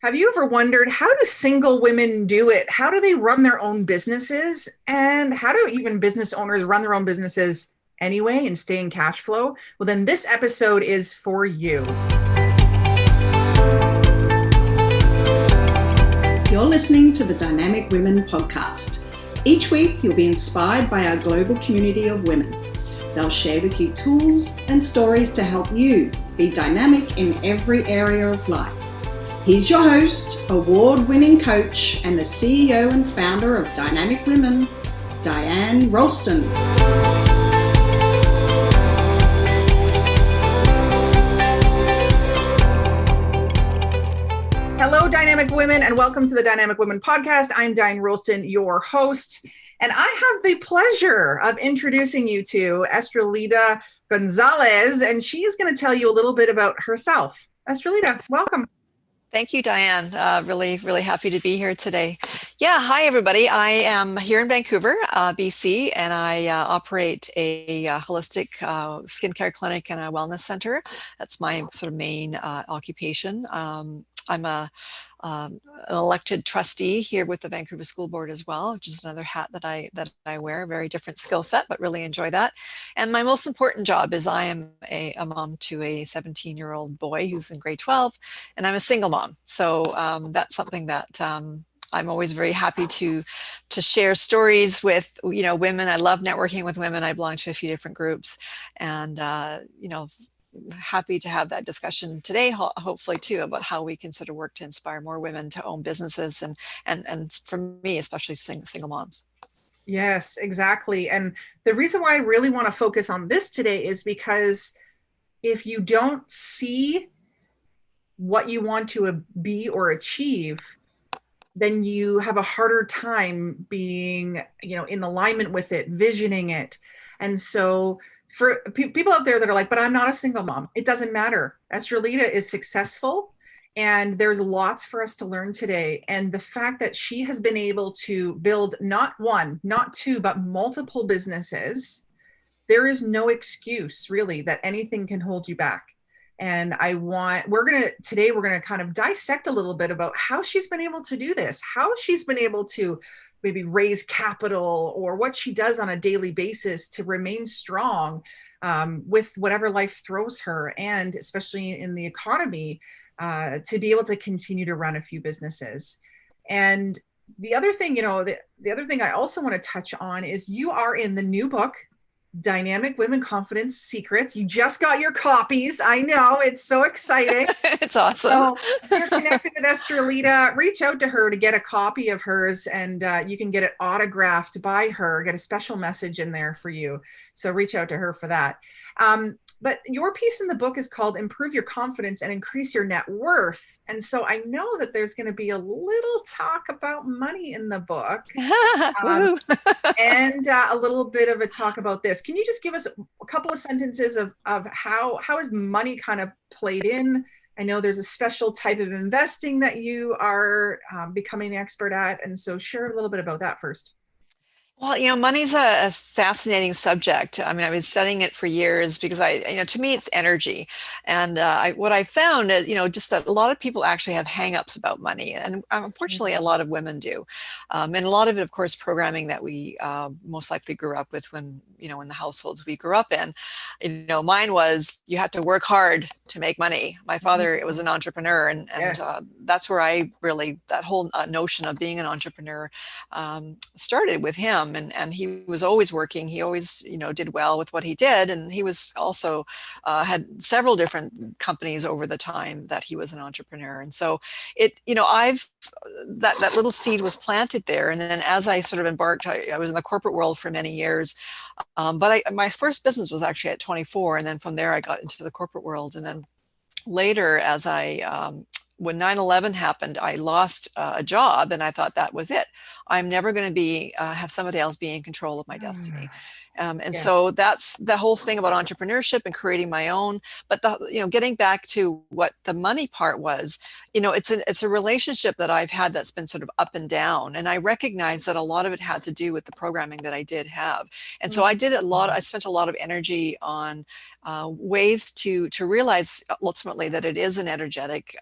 Have you ever wondered, how do single women do it? How do they run their own businesses? And how do even business owners run their own businesses anyway and stay in cash flow? Well, then this episode is for you. You're listening to the Dynamic Women podcast. Each week, you'll be inspired by our global community of women. They'll share with you tools and stories to help you be dynamic in every area of life. He's your host, award-winning coach, and the CEO and founder of Dynamic Women, Diane Ralston. Hello, Dynamic Women, and welcome to the Dynamic Women podcast. I'm Diane Ralston, your host, and I have the pleasure of introducing you to Estrellita Gonzalez, and she's going to tell you a little bit about herself. Estrellita, welcome. Thank you, Diane. Really happy to be here today. Yeah, hi, everybody. I am here in Vancouver, BC, and I operate a holistic skincare clinic and a wellness center. That's my sort of main occupation. I'm an elected trustee here with the Vancouver School Board as well, which is another hat that I wear. A very different skill set, but really enjoy that. And my most important job is I am a mom to a 17-year-old boy who's in grade 12, and I'm a single mom. So that's something that I'm always very happy to share stories with women. I love networking with women. I belong to a few different groups, and happy to have that discussion today, hopefully too, about how we can sort of work to inspire more women to own businesses and for me, especially single moms. Yes, exactly. And the reason why I really want to focus on this today is because if you don't see what you want to be or achieve, then you have a harder time being, in alignment with it, visioning it. And so for people out there that are like, but I'm not a single mom, it doesn't matter. Estrellita is successful, and there's lots for us to learn today. And the fact that she has been able to build not one, not two, but multiple businesses, there is no excuse really that anything can hold you back. And we're going to kind of dissect a little bit about how she's been able to do this, how she's been able to maybe raise capital, or what she does on a daily basis to remain strong with whatever life throws her, and especially in the economy, to be able to continue to run a few businesses. And the other thing, the other thing I also want to touch on is you are in the new book, Dynamic Women Confidence Secrets. You just got your copies. I know, it's so exciting. It's awesome. So if you're connected with Estrellita, reach out to her to get a copy of hers, and you can get it autographed by her, get a special message in there for you. So reach out to her for that. But your piece in the book is called Improve Your Confidence and Increase Your Net Worth. And so I know that there's going to be a little talk about money in the book and a little bit of a talk about this. Can you just give us a couple of sentences of how is money kind of played in? I know there's a special type of investing that you are becoming an expert at. And so share a little bit about that first. Well, money's a fascinating subject. I mean, I've been studying it for years because to me, it's energy. And what I found is, just that a lot of people actually have hangups about money. And unfortunately, a lot of women do. And a lot of it, of course, programming that we most likely grew up with when in the households we grew up in. Mine was, you have to work hard to make money. My father was an entrepreneur, and Yes. That's where that whole notion of being an entrepreneur started with him. And he was always working. He always, did well with what he did. And he was also had several different companies over the time that he was an entrepreneur. And so that little seed was planted there. And then as I sort of embarked, I was in the corporate world for many years. But my first business was actually at 24. And then from there, I got into the corporate world. And then later, when 9/11 happened, I lost a job, and I thought that was it. I'm never going to have somebody else be in control of my destiny. And Yeah. so that's the whole thing about entrepreneurship and creating my own. But getting back to what the money part was, it's a relationship that I've had that's been sort of up and down. And I recognize that a lot of it had to do with the programming that I did have. And so I spent a lot of energy on ways to realize ultimately that it is an energetic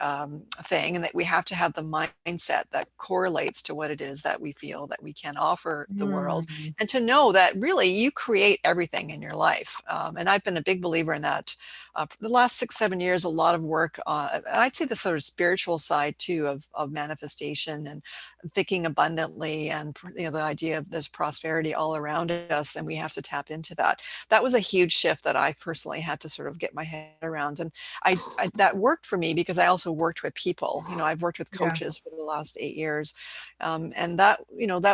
thing, and that we have to have the mindset that correlates to what it is that we feel that we can offer the world, Mm. and to know that really you create everything in your life. And I've been a big believer in that. For the last 6, 7 years, a lot of work, and I'd say the sort of spiritual side too of manifestation and thinking abundantly, and the idea of there's prosperity all around us, and we have to tap into that. That was a huge shift that I personally had to sort of get my head around. And that worked for me because I also worked with people. I've worked with Yeah. coaches for the last 8 years. And that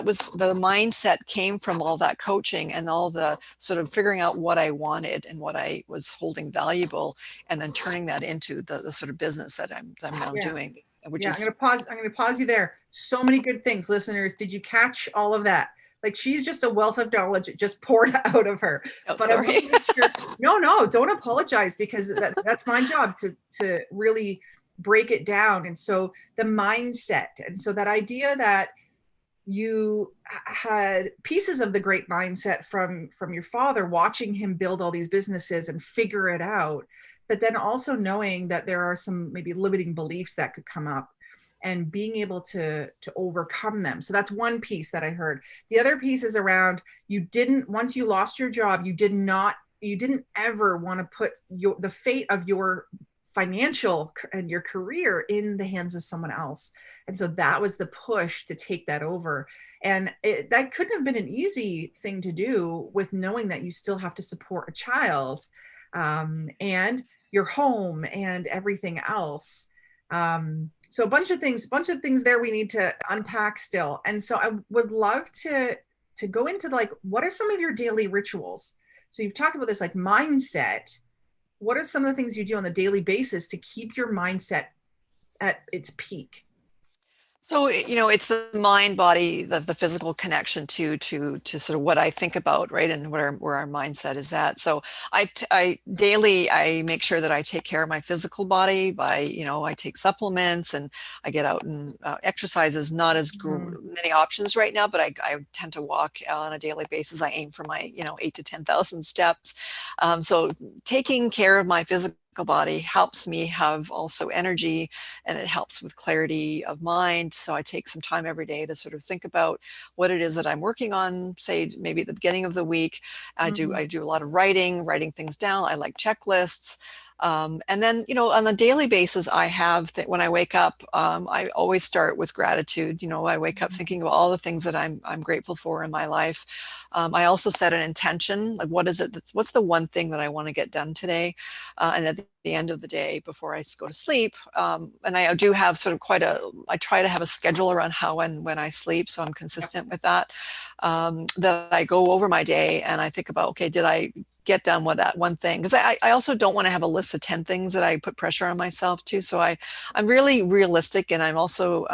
was the mindset came from all that coaching and all the sort of figuring out what I wanted and what I was holding valuable, and then turning that into the sort of business that I'm now Yeah. doing, which Yeah. is. I'm going to pause you there. So many good things, listeners. Did you catch all of that? Like, she's just a wealth of knowledge. It just poured out of her. Oh, But I want sorry. to make sure, no, don't apologize, because that's my job to really break it down. And so the mindset, and so that idea that you had pieces of the great mindset from your father, watching him build all these businesses and figure it out, but then also knowing that there are some maybe limiting beliefs that could come up, and being able to overcome them. So that's one piece that I heard. The other piece is around, once you lost your job, you didn't ever want to put the fate of your financial and your career in the hands of someone else. And so that was the push to take that over. And that couldn't have been an easy thing to do, with knowing that you still have to support a child, and your home and everything else. So a bunch of things there we need to unpack still. And so I would love to go into, like, what are some of your daily rituals? So you've talked about this, like, mindset. What are some of the things you do on a daily basis to keep your mindset at its peak? So, it's the mind body, the physical connection to sort of what I think about, right? And where our mindset is at. So I daily, I make sure that I take care of my physical body by, I take supplements, and I get out and exercises. Not as many options right now, but I tend to walk on a daily basis. I aim for my, 8 to 10,000 steps. So taking care of my physical body helps me have also energy, and it helps with clarity of mind. So I take some time every day to sort of think about what it is that I'm working on, say maybe at the beginning of the week. I do a lot of writing things down. I like checklists. And then, on a daily basis, I have that when I wake up, I always start with gratitude. I wake up thinking about all the things that I'm grateful for in my life. I also set an intention, like what's the one thing that I want to get done today? And at the end of the day, before I go to sleep, and I do have sort of I try to have a schedule around how and when I sleep, so I'm consistent with that. That I go over my day and I think about, okay, did I get done with that one thing? Because I also don't want to have a list of 10 things that I put pressure on myself to. So I'm really realistic, and I'm also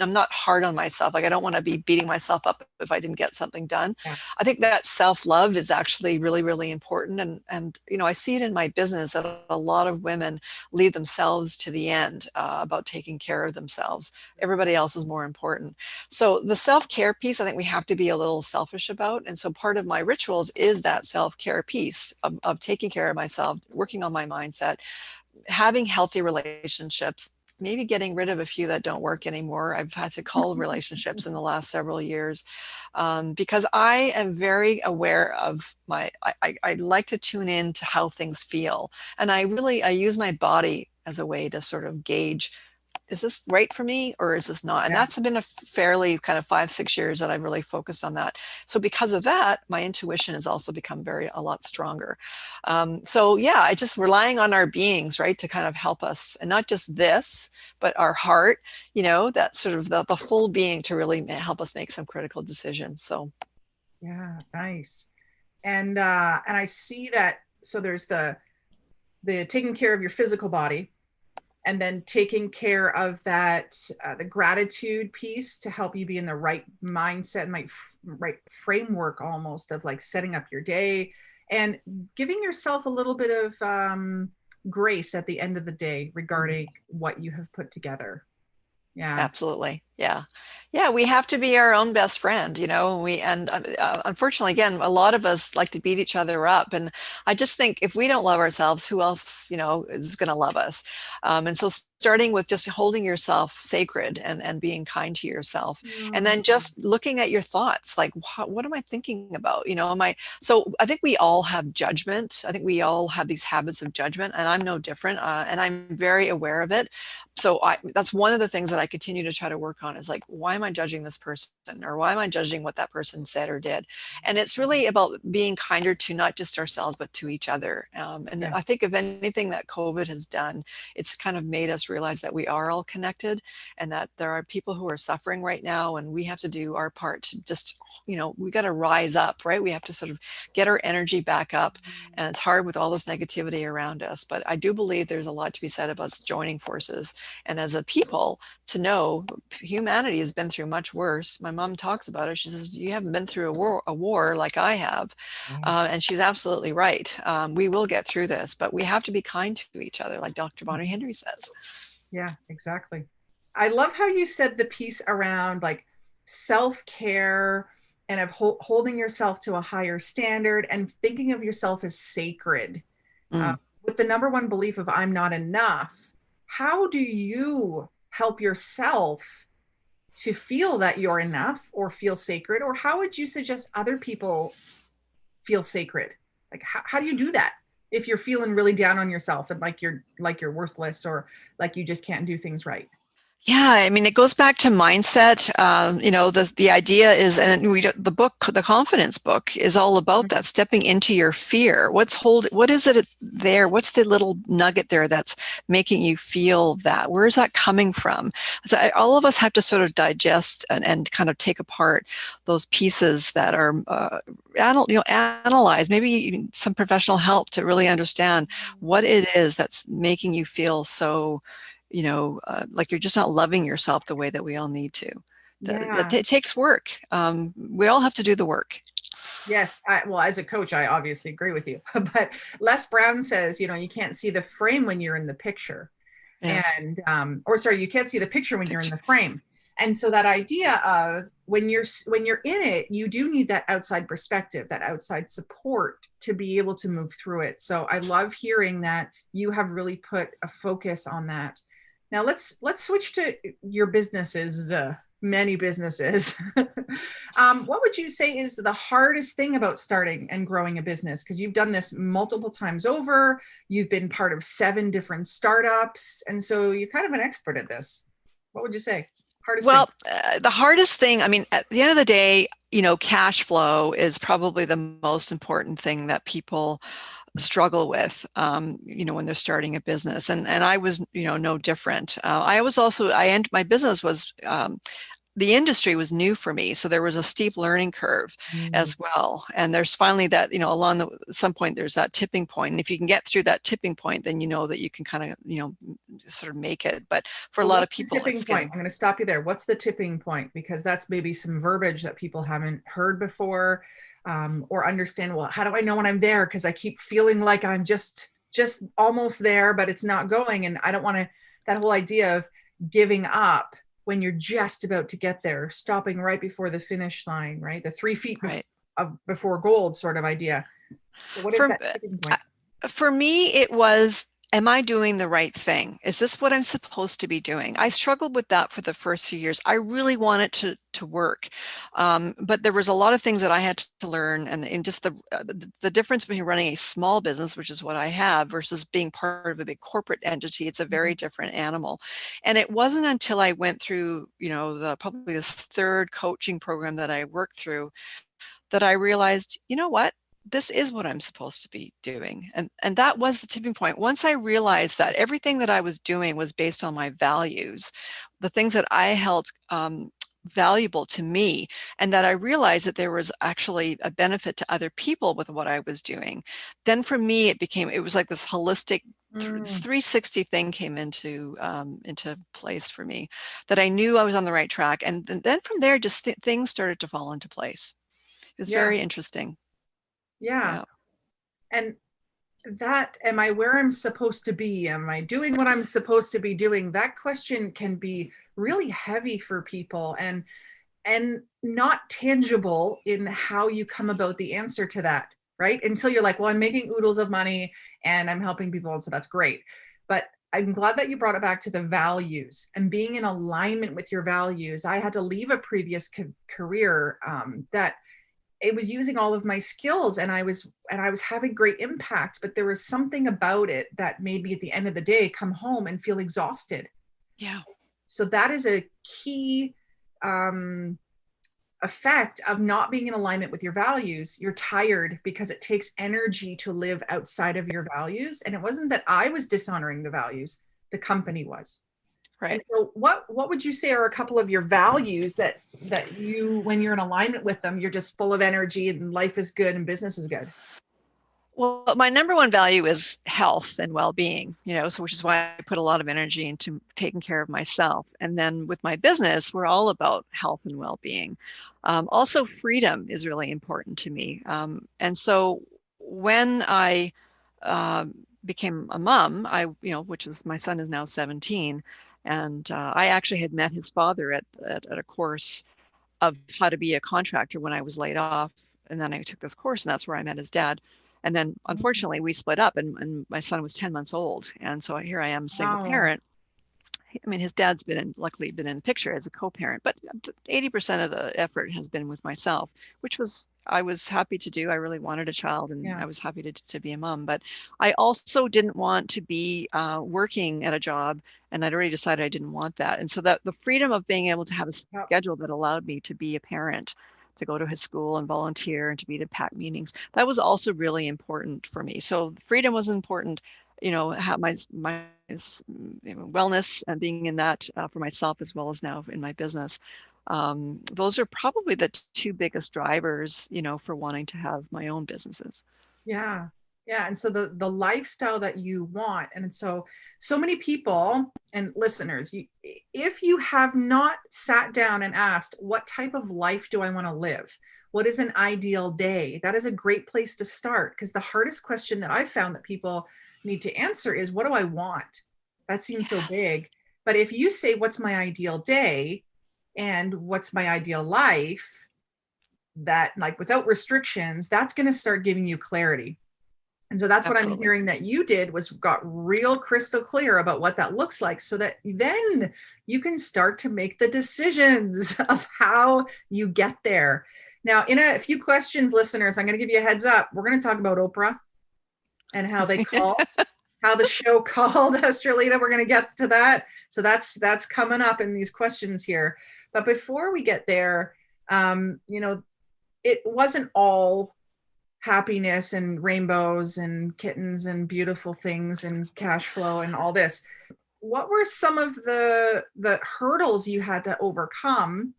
I'm not hard on myself. Like, I don't want to be beating myself up if I didn't get something done. Yeah. I think that self-love is actually really, really important. And I see it in my business that a lot of women leave themselves to the end about taking care of themselves. Everybody else is more important. So the self-care piece, I think we have to be a little selfish about. And so part of my rituals is that self-care piece of taking care of myself, working on my mindset, having healthy relationships, maybe getting rid of a few that don't work anymore. I've had to cull relationships in the last several years because I am very aware of I like to tune in to how things feel. And I use my body as a way to sort of gauge, is this right for me or is this not? And Yeah. that's been a fairly kind of 5-6 years that I've really focused on that. So because of that, my intuition has also become a lot stronger. So yeah, I just relying on our beings, right, to kind of help us, and not just this, but our heart, that sort of the full being to really help us make some critical decisions. So Yeah, nice. And I see that. So there's the taking care of your physical body, and then taking care of that, the gratitude piece to help you be in the right mindset and right framework almost of like setting up your day and giving yourself a little bit of grace at the end of the day regarding what you have put together. Yeah. Absolutely. Yeah. Yeah. We have to be our own best friend, and unfortunately, again, a lot of us like to beat each other up. And I just think if we don't love ourselves, who else, is going to love us? And so starting with just holding yourself sacred and being kind to yourself, and then just looking at your thoughts, like, what am I thinking about? So I think we all have judgment. I think we all have these habits of judgment, and I'm no different. And I'm very aware of it. So that's one of the things that I continue to try to work on is like, why am I judging this person, or why am I judging what that person said or did? And it's really about being kinder to not just ourselves, but to each other. I think if anything that COVID has done, it's kind of made us realize that we are all connected and that there are people who are suffering right now, and we have to do our part to just, we got to rise up, right? We have to sort of get our energy back up, and it's hard with all this negativity around us. But I do believe there's a lot to be said about joining forces, and as a people to know humanity has been through much worse. My mom talks about it. She says, you haven't been through a war like I have. And she's absolutely right. We will get through this, but we have to be kind to each other, like Dr. Bonner Henry says. Yeah, exactly. I love how you said the piece around like self-care and of holding yourself to a higher standard and thinking of yourself as sacred. With the number one belief of I'm not enough, how do you help yourself to feel that you're enough or feel sacred? Or how would you suggest other people feel sacred? Like, how do you do that if you're feeling really down on yourself and like you're worthless or like you just can't do things right? Yeah, I mean, it goes back to mindset. The idea is, and the book, the confidence book, is all about that, stepping into your fear. What is it there? What's the little nugget there that's making you feel that? Where is that coming from? So all of us have to sort of digest and kind of take apart those pieces that are, analyze, maybe even some professional help to really understand what it is that's making you feel so, like you're just not loving yourself the way that we all need to. It takes work. We all have to do the work. Yes. Well, as a coach, I obviously agree with you. But Les Brown says, you can't see the frame when you're in the picture. Yes. And, you can't see the picture when you're in the frame. And so that idea of when you're in it, you do need that outside perspective, that outside support to be able to move through it. So I love hearing that you have really put a focus on that. Now let's switch to your businesses, many businesses. What would you say is the hardest thing about starting and growing a business? Because you've done this multiple times over. You've been part of 7 different startups. And so you're kind of an expert at this. What would you say? The hardest thing, I mean, at the end of the day, cash flow is probably the most important thing that people struggle with, when they're starting a business. And I was, no different. My business was, the industry was new for me. So there was a steep learning curve as well. And there's finally that, some point, there's that tipping point. And if you can get through that tipping point, then you know that you can kind of, sort of make it. But for a lot of people, tipping point. I'm going to stop you there. What's the tipping point? Because that's maybe some verbiage that people haven't heard before. Or understand, well, how do I know when I'm there? Because I keep feeling like I'm just almost there, but it's not going. And I don't want to, that whole idea of giving up when you're just about to get there, stopping right before the finish line, right? The 3 feet before gold sort of idea. So what is that tipping point? For me, it was, am I doing the right thing? Is this what I'm supposed to be doing? I struggled with that for the first few years. I really wanted to work. But there was a lot of things that I had to learn, and just the difference between running a small business, which is what I have, versus being part of a big corporate entity. It's a very different animal. And it wasn't until I went through, probably the 3rd coaching program that I worked through that I realized, you know what? This is what I'm supposed to be doing. And that was the tipping point. Once I realized that everything that I was doing was based on my values, the things that I held valuable to me, and that I realized that there was actually a benefit to other people with what I was doing, then for me it was like this holistic this Mm. 360 thing came into place for me, that I knew I was on the right track, and then from there just things started to fall into place. It was Yeah. very interesting. Yeah. Yeah. And that, am I where I'm supposed to be? Am I doing what I'm supposed to be doing? That question can be really heavy for people, and not tangible in how you come about the answer to that, right? Until you're like, well, I'm making oodles of money and I'm helping people, and so that's great. But I'm glad that you brought it back to the values and being in alignment with your values. I had to leave a previous career that it was using all of my skills, and I was having great impact, but there was something about it that made me at the end of the day come home and feel exhausted. Yeah. So that is a key um, effect of not being in alignment with your values. You're tired because it takes energy to live outside of your values. And it wasn't that I was dishonoring the values, the company was. And Right. so what would you say are a couple of your values that you, when you're in alignment with them, you're just full of energy and life is good and business is good? Well, my number one value is health and well-being, so which is why I put a lot of energy into taking care of myself. And then with my business, we're all about health and well-being. Also, freedom is really important to me. And so when I became a mom, which is my son is now 17, and I actually had met his father at a course of how to be a contractor when I was laid off. And then I took this course, and that's where I met his dad. And then unfortunately we split up, and my son was 10 months old. And so here I am, a single Wow. parent. I mean, his dad's luckily been in the picture as a co-parent, but 80% of the effort has been with myself, which I was happy to do. I really wanted a child, and Yeah. I was happy to be a mom, but I also didn't want to be working at a job, and I'd already decided I didn't want that. And so that the freedom of being able to have a Yep. schedule that allowed me to be a parent, to go to his school and volunteer and to be to pack meetings, that was also really important for me. So freedom was important, have my wellness and being in that for myself, as well as now in my business. Those are probably the two biggest drivers, for wanting to have my own businesses. Yeah. Yeah. And so the lifestyle that you want. And so many people and listeners, if you have not sat down and asked, what type of life do I want to live? What is an ideal day? That is a great place to start, because the hardest question that I found that people need to answer is, what do I want? That seems so Yes. big. But if you say, what's my ideal day and what's my ideal life, that, like, without restrictions, that's going to start giving you clarity. And so that's what I'm Absolutely. hearing that you did, was got real crystal clear about what that looks like, so that then you can start to make the decisions of how you get there. Now, in a few questions, listeners, I'm going to give you a heads up. We're going to talk about Oprah and how they called, how the show called Estrellita. We're going to get to that. So that's coming up in these questions here. But before we get there, it wasn't all happiness and rainbows and kittens and beautiful things and cash flow and all this. What were some of the hurdles you had to overcome,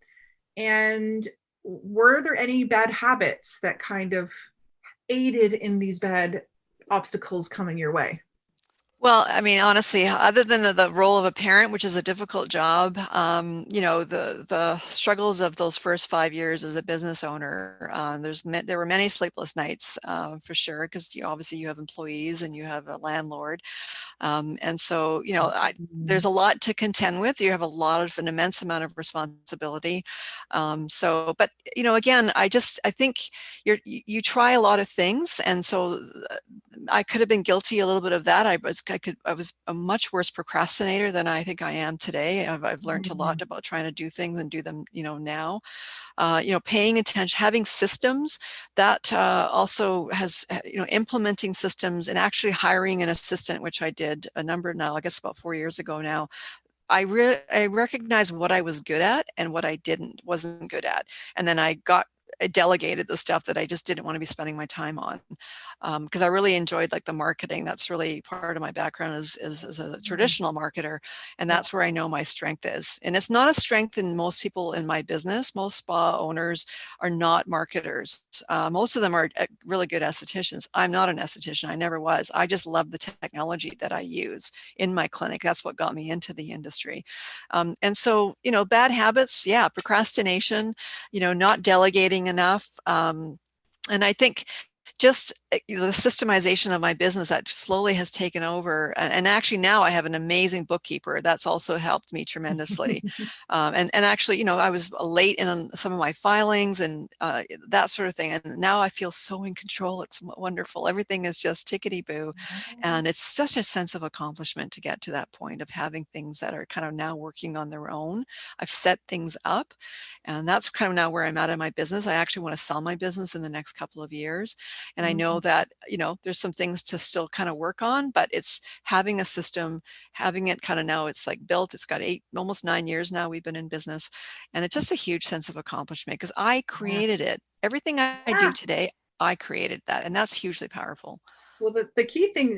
and were there any bad habits that kind of aided in these bad obstacles coming your way? Well, I mean, honestly, other than the role of a parent, which is a difficult job, the struggles of those first 5 years as a business owner, there were many sleepless nights, for sure, because obviously you have employees and you have a landlord. And so, there's a lot to contend with. You have an immense amount of responsibility. But again, I think you try a lot of things. And so I could have been guilty a little bit of that. I was a much worse procrastinator than I think I am today. I've learned a lot about trying to do things and do them, now. Paying attention, having systems that also has, implementing systems and actually hiring an assistant, which I did a number now, I guess about 4 years ago now. I recognized what I was good at and what I wasn't good at. And then I got delegated the stuff that I just didn't want to be spending my time on, because I really enjoyed like the marketing. That's really part of my background is a traditional marketer, and that's where I know my strength is. And it's not a strength in most people in my business. Most spa owners are not marketers. Most of them are really good estheticians. I'm not an esthetician. I never was. I just love the technology that I use in my clinic. That's what got me into the industry. And so, bad habits, yeah, procrastination, not delegating enough. And I think just the systemization of my business that slowly has taken over. And actually now I have an amazing bookkeeper that's also helped me tremendously. And actually, I was late in some of my filings and that sort of thing. And now I feel so in control. It's wonderful. Everything is just tickety-boo. And it's such a sense of accomplishment to get to that point of having things that are kind of now working on their own. I've set things up, and that's kind of now where I'm at in my business. I actually want to sell my business in the next couple of years. And I know that, there's some things to still kind of work on, but it's having a system, having it kind of now it's like built. It's got almost 9 years now we've been in business. And it's just a huge sense of accomplishment because I created it. Everything I do today, I created that. And that's hugely powerful. Well, the key thing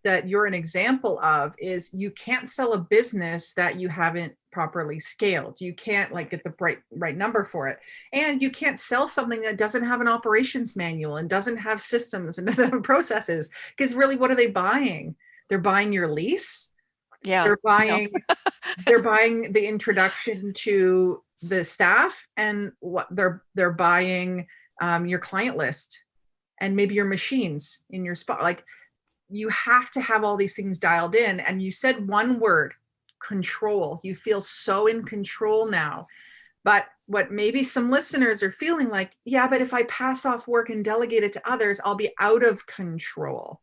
that you're an example of is you can't sell a business that you haven't properly scaled. You can't get the right number for it. And you can't sell something that doesn't have an operations manual and doesn't have systems and doesn't have processes. Because really, what are they buying? They're buying your lease. Yeah. They're buying they're buying the introduction to the staff, and what they're buying your client list and maybe your machines in your spa. You have to have all these things dialed in. And you said one word, control. You feel so in control now. But what maybe some listeners are feeling like, yeah, but if I pass off work and delegate it to others, I'll be out of control.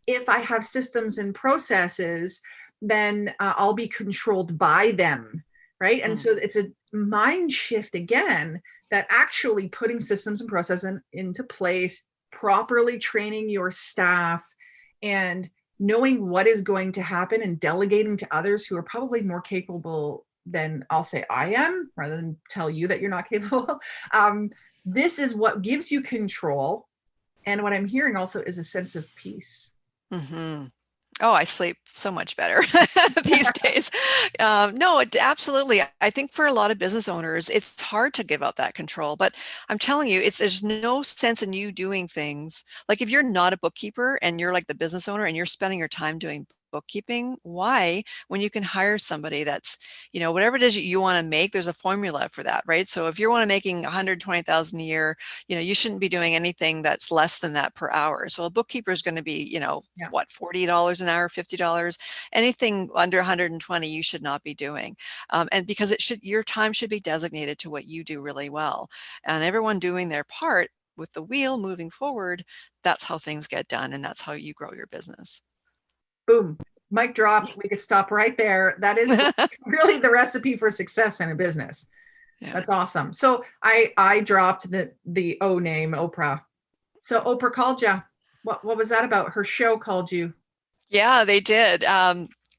If I have systems and processes, then I'll be controlled by them, right? And so it's a mind shift again, that actually putting systems and processes into place, properly training your staff, and knowing what is going to happen and delegating to others who are probably more capable than I'll say I am, rather than tell you that you're not capable. This is what gives you control. And what I'm hearing also is a sense of peace. Mm-hmm. Oh, I sleep so much better these days. No, absolutely. I think for a lot of business owners, it's hard to give up that control. But I'm telling you, there's no sense in you doing things. Like if you're not a bookkeeper and you're like the business owner and you're spending your time doing bookkeeping, why, when you can hire somebody that's, whatever it is you want to make, there's a formula for that, right? So if you're one making 120,000 a year, you shouldn't be doing anything that's less than that per hour. So a bookkeeper is going to be, what, $40 an hour, $50, anything under 120, you should not be doing. And because your time should be designated to what you do really well, and everyone doing their part with the wheel moving forward, that's how things get done. And that's how you grow your business. Boom, mic drop. We could stop right there. That is really the recipe for success in a business. Yeah. That's awesome. So I dropped the O name, Oprah. So Oprah called you. What was that about? Her show called you. Yeah, they did.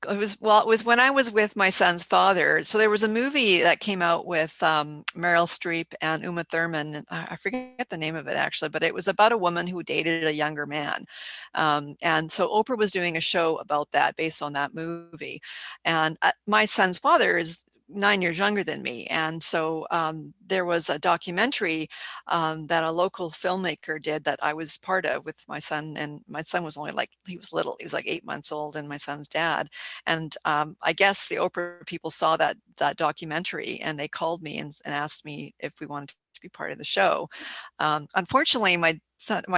It was when I was with my son's father. So there was a movie that came out with Meryl Streep and Uma Thurman. I forget the name of it actually, but it was about a woman who dated a younger man. And so Oprah was doing a show about that based on that movie. And my son's father is 9 years younger than me. And so there was a documentary that a local filmmaker did that I was part of with my son. And my son was only he was little, he was 8 months old, and my son's dad. And I guess the Oprah people saw that documentary, and they called me and asked me if we wanted to be part of the show. Unfortunately, my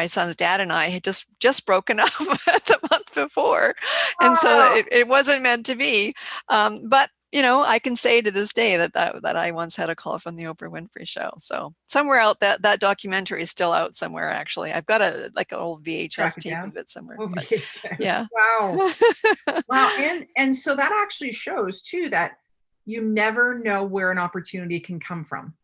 son's dad and I had just broken up the month before. And so it wasn't meant to be. But I can say to this day that I once had a call from the Oprah Winfrey Show. So somewhere out that documentary is still out somewhere. Actually, I've got an old VHS tape of it somewhere. Oh, but, yeah. Wow. Wow. And so that actually shows too that you never know where an opportunity can come from.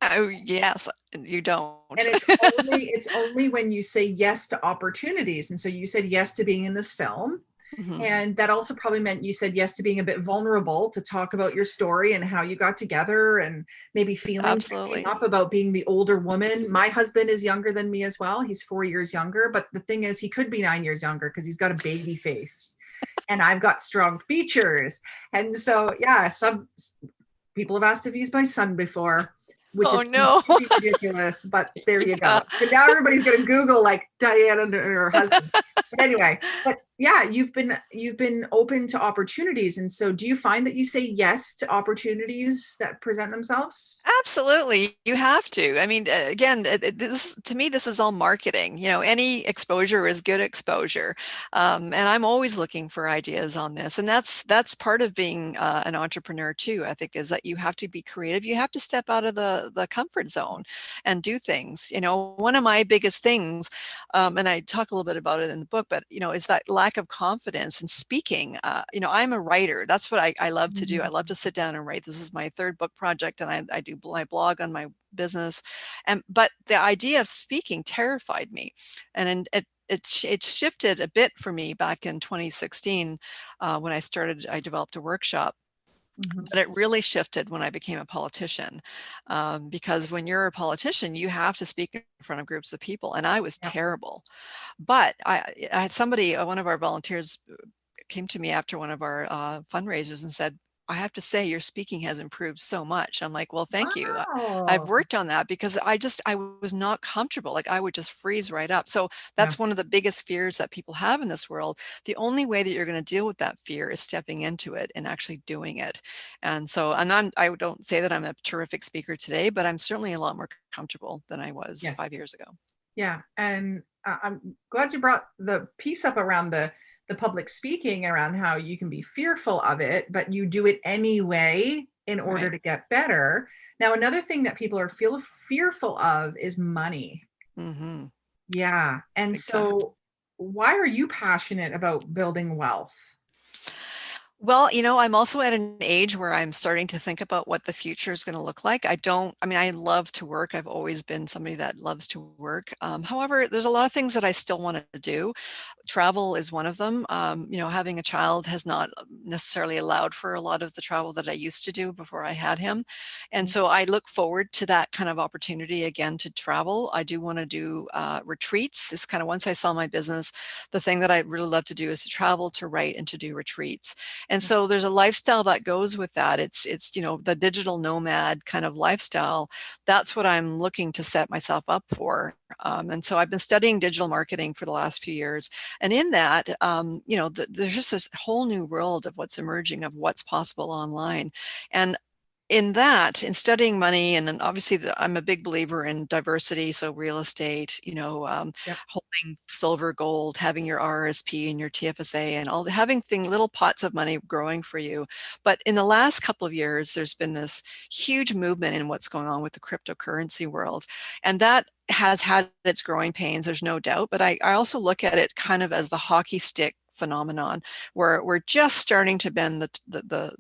Oh yes, you don't. And it's only when you say yes to opportunities. And so you said yes to being in this film. Mhm. And that also probably meant you said yes to being a bit vulnerable to talk about your story and how you got together, and maybe feelings that came Absolutely. up about being the older woman. My husband is younger than me as well. He's 4 years younger, but the thing is, he could be 9 years younger because he's got a baby face and I've got strong features. And so, yeah, some people have asked if he's my son before, which Oh is no. completely ridiculous, but there you Yeah. go. So now everybody's going to Google like Diana and her husband. But anyway, but yeah, you've been open to opportunities. And so do you find that you say yes to opportunities that present themselves? Absolutely, you have to. I mean, again, this to me, this is all marketing. You know, any exposure is good exposure, and I'm always looking for ideas on this. And that's part of being an entrepreneur too. I think is that you have to be creative. You have to step out of the comfort zone and do things. You know, one of my biggest things, and I talk a little bit about it in the book, but you know, is that lack of confidence in speaking. You know, I'm a writer. That's what I love to do. I love to sit down and write. This is my third book project, and I do my blog on my business. And but the idea of speaking terrified me, and it shifted a bit for me back in 2016 when I developed a workshop. Mhm. But it really shifted when I became a politician, because when you're a politician, you have to speak in front of groups of people, and I was Yep. terrible. But I had somebody, one of our volunteers, came to me after one of our fundraisers and said, I have to say your speaking has improved so much. I'm like, well, thank you. I've Wow. worked on that because I was not comfortable. Like I would just freeze right up. So Yeah. that's one of the biggest fears that people have in this world. The only way that you're going to deal with that fear is stepping into it and actually doing it. And so, I don't say that I'm a terrific speaker today, but I'm certainly a lot more comfortable than I was Yeah. 5 years ago. Yeah. And I'm glad you brought the piece up around the public speaking, around how you can be fearful of it, but you do it anyway in order Right. to get better. Now, another thing that people are fearful of is money. Hmm. Yeah. And Big time. so why are you passionate about building wealth? Well, you know, I'm also at an age where I'm starting to think about what the future is going to look like. I mean, I love to work. I've always been somebody that loves to work. However, there's a lot of things that I still want to do. Travel is one of them. You know, having a child has not necessarily allowed for a lot of the travel that I used to do before I had him. And so I look forward to that kind of opportunity again to travel. I do want to do retreats. It's kind of, once I sell my business, the thing that I really love to do is to travel, to write, and to do retreats. And so there's a lifestyle that goes with that. It's you know, the digital nomad kind of lifestyle. That's what I'm looking to set myself up for. And so I've been studying digital marketing for the last few years. And in that, you know, there's just this whole new world of what's emerging, of what's possible online. And in that, in studying money, and then obviously I'm a big believer in diversity. So real estate, you know, Yep. holding silver, gold, having your RSP and your TFSA, and all having little pots of money growing for you. But in the last couple of years, there's been this huge movement in what's going on with the cryptocurrency world, and that has had its growing pains. There's no doubt, but I also look at it kind of as the hockey stick phenomenon, where we're just starting to bend the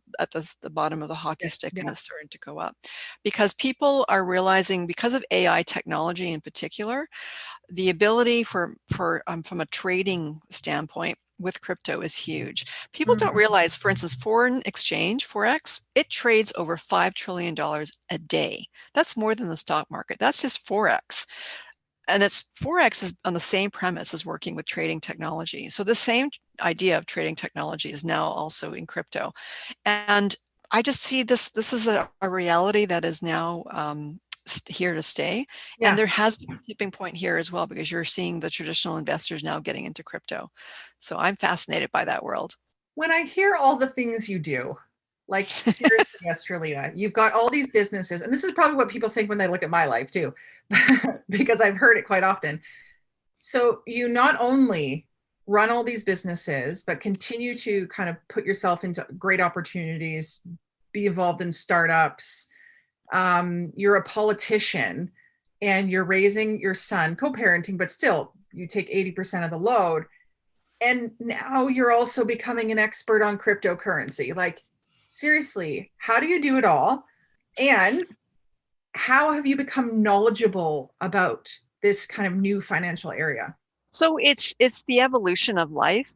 bottom of the hockey Yeah. stick, and Yeah. it's starting to go up because people are realizing, because of AI technology in particular, the ability for from a trading standpoint with crypto is huge. People don't Mhm. realize, for instance, foreign exchange, Forex, it trades over $5 trillion a day. That's more than the stock market. That's just Forex. And it's Forex is on the same premise as working with trading technology. So the same idea of trading technology is now also in crypto. And I just see this is a reality that is now here to stay. And Yeah. there has been a tipping point here as well, because you're seeing the traditional investors now getting into crypto. So I'm fascinated by that world. When I hear all the things you do, like seriously, Estrellita, you've got all these businesses, and this is probably what people think when they look at my life too, because I've heard it quite often. So you not only run all these businesses, but continue to kind of put yourself into great opportunities, be involved in startups. You're a politician and you're raising your son, co-parenting, but still you take 80% of the load. And now you're also becoming an expert on cryptocurrency. Like, seriously, how do you do it all? And how have you become knowledgeable about this kind of new financial area? So it's the evolution of life.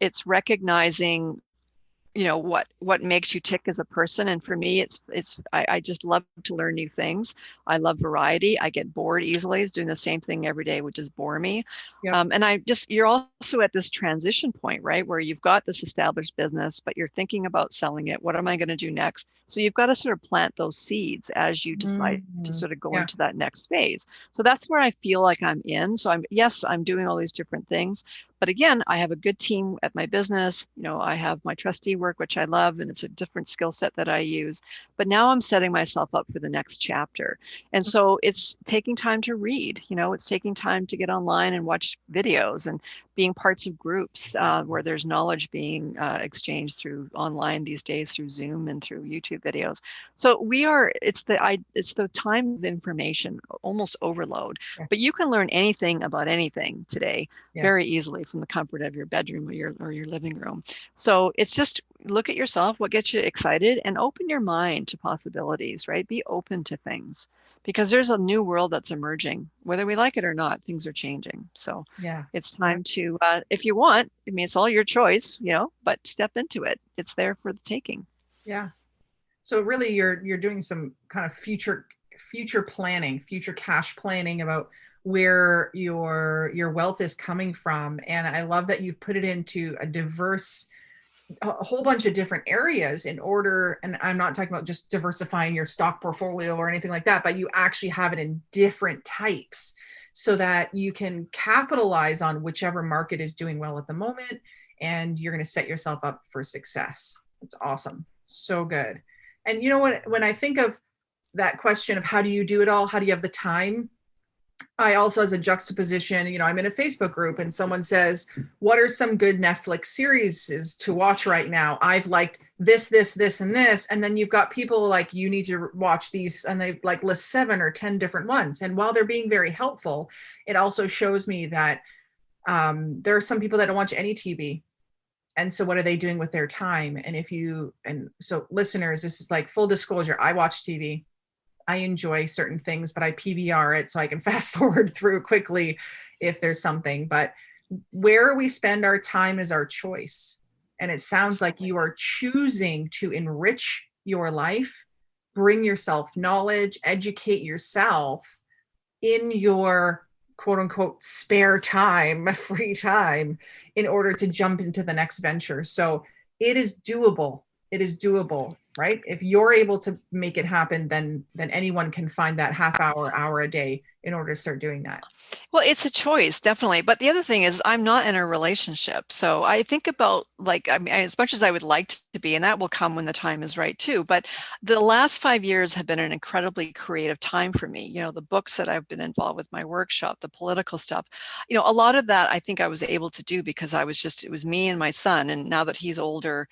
it's recognizing, you know, what makes you tick as a person. And for me, I just love to learn new things. I love variety. I get bored easily. It's doing the same thing every day, which just bore me. Yep. And you're also at this transition point, right? Where you've got this established business, but you're thinking about selling it. What am I going to do next? So you've got to sort of plant those seeds as you decide to sort of go into that next phase. So that's where I feel like I'm in. So I'm doing all these different things. But again, I have a good team at my business. You know, I have my trustee work, which I love, and it's a different skill set that I use. But now I'm setting myself up for the next chapter. And so it's taking time to read, you know, it's taking time to get online and watch videos and being parts of groups where there's knowledge being exchanged through online these days, through Zoom and through YouTube videos. So it's the time of information, almost overload. Yes. But you can learn anything about anything today Yes. very easily from the comfort of your bedroom or your living room. So it's just look at yourself, what gets you excited, and open your mind to possibilities, right? Be open to things, because there's a new world that's emerging. Whether we like it or not, things are changing. So Yeah, it's time to, if you want, I mean, it's all your choice, you know, but step into it. It's there for the taking. yeah. So really you're doing some kind of future planning, future cash planning about where your wealth is coming from. And I love that you've put it into a whole bunch of different areas in order, and I'm not talking about just diversifying your stock portfolio or anything like that, but you actually have it in different types so that you can capitalize on whichever market is doing well at the moment, and you're going to set yourself up for success. It's awesome. So good. And you know what, when I think of that question of how do you do it all, how do you have the time, I also, as a juxtaposition, you know, I'm in a Facebook group and someone says, what are some good Netflix series to watch right now? I've liked this, and this. And then you've got people like, you need to watch these, and they like list 7 or 10 different ones. And while they're being very helpful, it also shows me that there are some people that don't watch any TV. And so what are they doing with their time? And so listeners, this is like full disclosure. I watch TV. I enjoy certain things, but I PVR it so I can fast forward through quickly if there's something. But where we spend our time is our choice. And it sounds like you are choosing to enrich your life, bring yourself knowledge, educate yourself in your quote unquote spare time, free time, in order to jump into the next venture. So it is doable. It is doable, right? If you're able to make it happen, then anyone can find that hour a day in order to start doing that. Well, it's a choice, definitely. But the other thing is I'm not in a relationship. So I think about, like, I mean, as much as I would like to be, and that will come when the time is right too. But the last 5 years have been an incredibly creative time for me. You know, the books that I've been involved with, my workshop, the political stuff, you know, a lot of that I think I was able to do because it was me and my son. And now that he's older,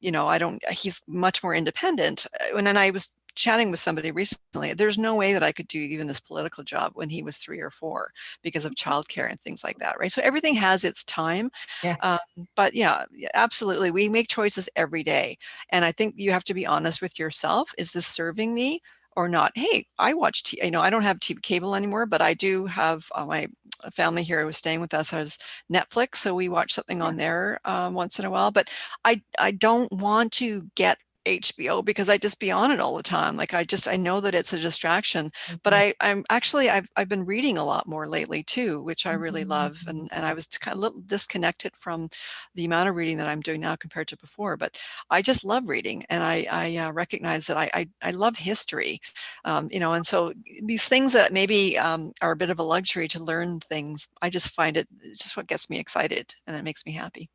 you know, he's much more independent. And then I was chatting with somebody recently, there's no way that I could do even this political job when he was 3 or 4 because of childcare and things like that, right? So everything has its time. Yes. But yeah, absolutely. We make choices every day. And I think you have to be honest with yourself. Is this serving me or not? Hey, I watch, you know, I don't have TV cable anymore, but I do have my family here who was staying with us has Netflix. So we watch something on there once in a while, but I don't want to get HBO because I just be on it all the time. Like I know that it's a distraction, but I've been reading a lot more lately too, which I really love. And I was kind of a little disconnected from the amount of reading that I'm doing now compared to before, but I just love reading. And I recognize that I love history, you know, and so these things that maybe are a bit of a luxury to learn things, I just find it's just what gets me excited and it makes me happy.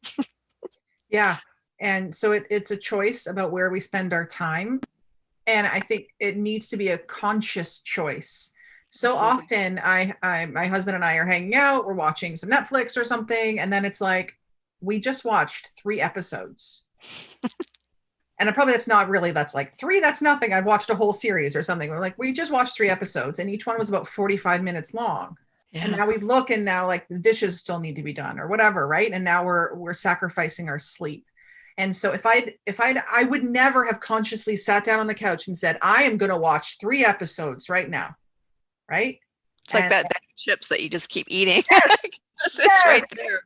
Yeah. And so it's a choice about where we spend our time. And I think it needs to be a conscious choice. So Absolutely. Often my husband and I are hanging out, we're watching some Netflix or something. And then it's like, we just watched 3 episodes. And that's like 3, that's nothing. I've watched a whole series or something. We're like, we just watched 3 episodes and each one was about 45 minutes long. Yeah. And now we look and now like the dishes still need to be done or whatever. Right. And now we're sacrificing our sleep. And so I would never have consciously sat down on the couch and said, I am going to watch 3 episodes right now. Right. It's like that chips that you just keep eating. It's right there.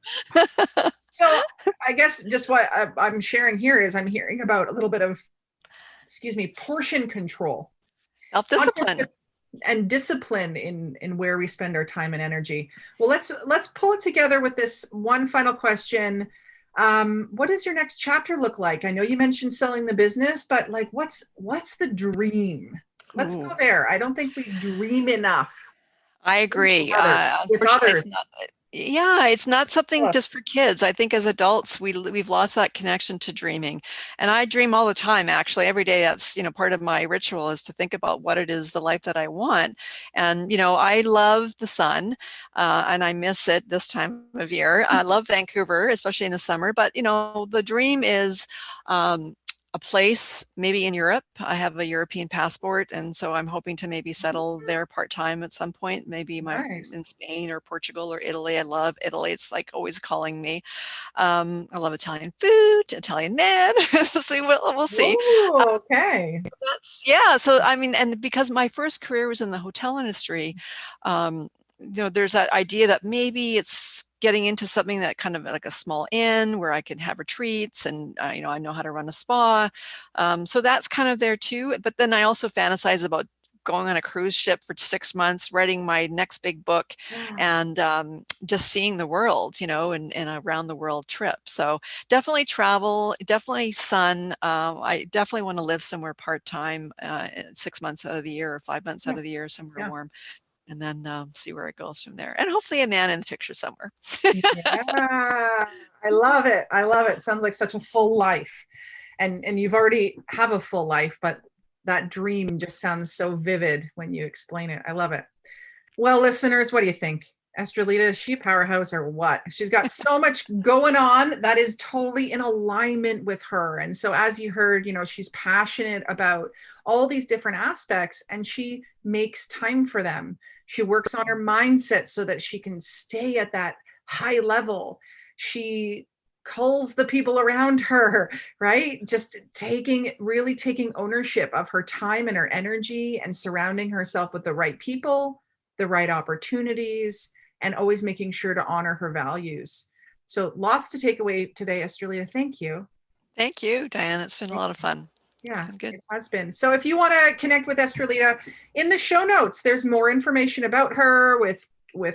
So I guess just what I'm sharing here is I'm hearing about a little bit of, portion control. Self-discipline. And discipline in where we spend our time and energy. Well, let's pull it together with this one final question. What does your next chapter look like? I know you mentioned selling the business, but like, what's the dream? Let's go there. I don't think we dream enough. I agree. With others. It's not something just for kids. I think as adults, we've lost that connection to dreaming. And I dream all the time, actually. Every day, that's, part of my ritual is to think about what it is, the life that I want. And, I love the sun and I miss it this time of year. I love Vancouver, especially in the summer. But, the dream is a place maybe in Europe. I have a European passport, and so I'm hoping to maybe settle there part-time at some point, maybe in Spain or Portugal or Italy. I love Italy. It's like always calling me. I love Italian food, Italian men. So we'll see. Ooh, okay. So I mean, and because my first career was in the hotel industry, there's that idea that maybe it's getting into something that kind of like a small inn where I can have retreats, and I know how to run a spa. So that's kind of there too. But then I also fantasize about going on a cruise ship for 6 months, writing my next big book, and just seeing the world, in a round the world trip. So definitely travel, definitely sun. I definitely want to live somewhere part-time, 6 months out of the year or 5 months out of the year, somewhere warm. And then see where it goes from there. And hopefully a man in the picture somewhere. Yeah, I love it. I love it. Sounds like such a full life. And you've already have a full life, but that dream just sounds so vivid when you explain it. I love it. Well, listeners, what do you think? Estrellita, is she a powerhouse or what? She's got so much going on that is totally in alignment with her. And so as you heard, she's passionate about all these different aspects and she makes time for them. She works on her mindset so that she can stay at that high level. She culls the people around her, right? Just really taking ownership of her time and her energy and surrounding herself with the right people, the right opportunities, and always making sure to honor her values. So lots to take away today, Estrellita. Thank you. Thank you, Diane. It's been a lot of fun. Yeah, good. It has been. So if you want to connect with Estrellita, in the show notes, there's more information about her with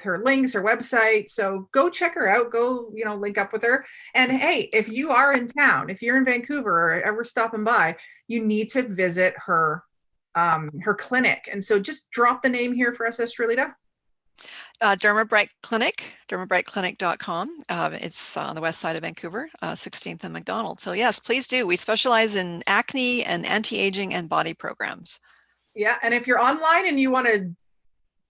her links, her website. So go check her out, go, link up with her. And hey, if you are in town, if you're in Vancouver or ever stopping by, you need to visit her clinic. And so just drop the name here for us, Estrellita. Derma Bright Clinic, dermabrightclinic.com. It's on the west side of Vancouver, 16th and McDonald. So yes, please do. We specialize in acne and anti-aging and body programs. Yeah, and if you're online and you want to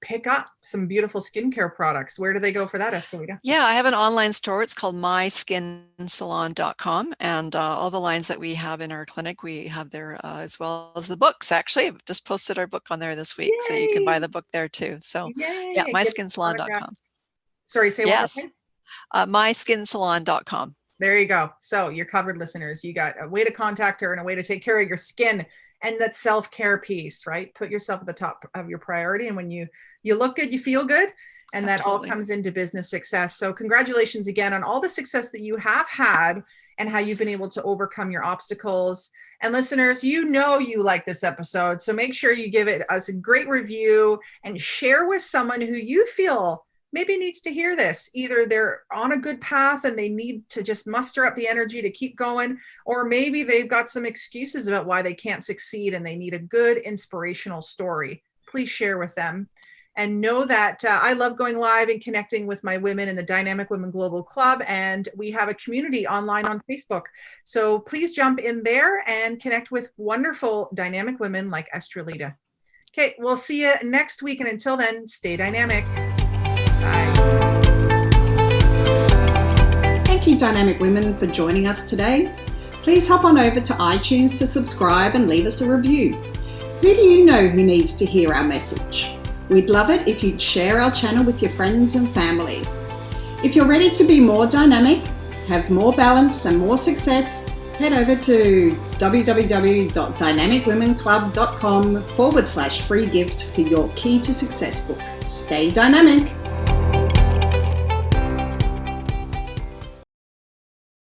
pick up some beautiful skincare products, where do they go for that, Estrellita? Yeah, I have an online store. It's called mySkinSalon.com, and all the lines that we have in our clinic, we have there as well as the books. Actually, I've just posted our book on there this week, so you can buy the book there too. So yeah, mySkinSalon.com. Sorry, say what? Yes, mySkinSalon.com. There you go. So you're covered, listeners. You got a way to contact her and a way to take care of your skin. And that self-care piece, right? Put yourself at the top of your priority. And when you look good, you feel good. And that all comes into business success. So congratulations again on all the success that you have had and how you've been able to overcome your obstacles. And listeners, you like this episode. So make sure you give us a great review and share with someone who you feel maybe needs to hear this. Either they're on a good path and they need to just muster up the energy to keep going, or maybe they've got some excuses about why they can't succeed and they need a good inspirational story. Please share with them. And know that I love going live and connecting with my women in the Dynamic Women Global Club. And we have a community online on Facebook. So please jump in there and connect with wonderful dynamic women like Estrellita. Okay, we'll see you next week. And until then, stay dynamic. Bye. Thank you, Dynamic Women, for joining us today. Please hop on over to iTunes to subscribe and leave us a review. Who do you know who needs to hear our message? We'd love it if you'd share our channel with your friends and family. If you're ready to be more dynamic, have more balance and more success, head over to www.dynamicwomenclub.com/free gift for your Key to Success book. Stay dynamic.